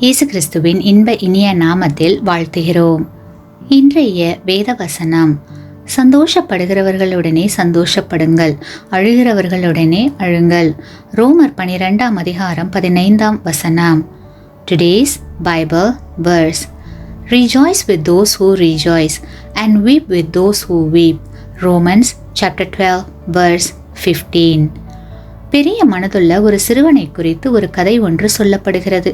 இயேசு கிறிஸ்துவின் இன்ப இனிய நாமத்தில் வாழ்த்துகிறோம். இன்றைய வேத வசனம்: சந்தோஷப்படுகிறவர்களுடனே சந்தோஷப்படுங்கள், அழுகிறவர்களுடனே அழுங்கள். ரோமர் 12ஆம் அதிகாரம் 15ஆம் வசனம். Today's Bible verse: Rejoice with those who rejoice and weep with those who weep. Romans chapter 12 verse 15. பெரிய மனதுள்ள ஒரு சிறுவனை குறித்து ஒரு கதை ஒன்று சொல்லப்படுகிறது.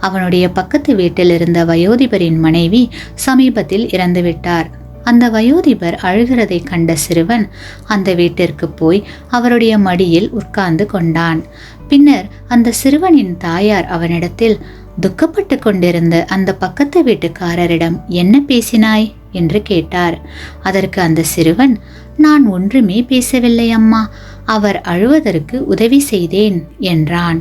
அவனுடைய பக்கத்து வீட்டில் இருந்த வயோதிபரின் மனைவி சமீபத்தில் இறந்துவிட்டார். அந்த வயோதிபர் அழுகிறதை கண்ட சிறுவன் அந்த வீட்டிற்கு போய் அவருடைய மடியில் உட்கார்ந்து கொண்டான். பின்னர் அந்த சிறுவனின் தாயார் அவனிடத்தில், துக்கப்பட்டு கொண்டிருந்த அந்த பக்கத்து வீட்டுக்காரரிடம் என்ன பேசினாய் என்று கேட்டார். அதற்கு அந்த சிறுவன், நான் ஒன்றுமே பேசவில்லை அம்மா, அவர் அழுவதற்கு உதவி செய்தேன் என்றான்.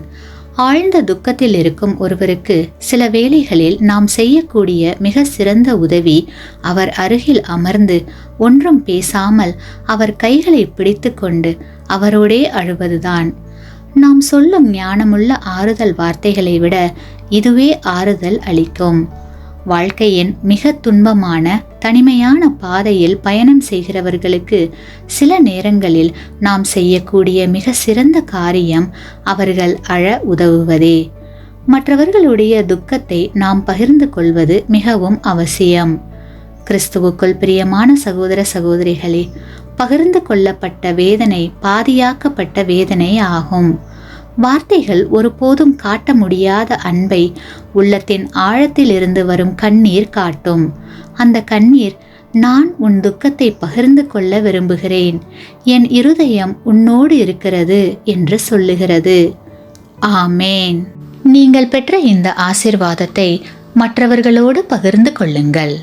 ஆழ்ந்த துக்கத்தில் இருக்கும் ஒருவருக்கு சில வேளைகளில் நாம் செய்யக்கூடிய மிக சிறந்த உதவி அவர் அருகில் அமர்ந்து ஒன்றும் பேசாமல் அவர் கைகளை பிடித்து கொண்டு அவரோடே அழுவதுதான். நாம் சொல்லும் ஞானமுள்ள ஆறுதல் வார்த்தைகளை விட இதுவே ஆறுதல் அளிக்கும். வாழ்க்கையின் மிக துன்பமான தனிமையான பாதையில் பயணம் செய்கிறவர்களுக்கு சில நேரங்களில் நாம் செய்யக்கூடிய மிக சிறந்த காரியம் அவர்கள் அழ உதவுவதே. மற்றவர்களுடைய துக்கத்தை நாம் பகிர்ந்து கொள்வது மிகவும் அவசியம். கிறிஸ்துவுக்குள் பிரியமான சகோதர சகோதரிகளே, பகிர்ந்து கொள்ளப்பட்ட வேதனை பாதியாக்கப்பட்ட வேதனை ஆகும். வார்த்தைகள் ஒருபோதும் காட்ட முடியாத அன்பை உள்ளத்தின் ஆழத்தில் இருந்து வரும் கண்ணீர் காட்டும். அந்த கண்ணீர், நான் உன் துக்கத்தை பகிர்ந்து கொள்ள விரும்புகிறேன், என் இருதயம் உன்னோடு இருக்கிறது என்று சொல்லுகிறது. ஆமேன். நீங்கள் பெற்ற இந்த ஆசீர்வாதத்தை மற்றவர்களோடு பகிர்ந்து கொள்ளுங்கள்.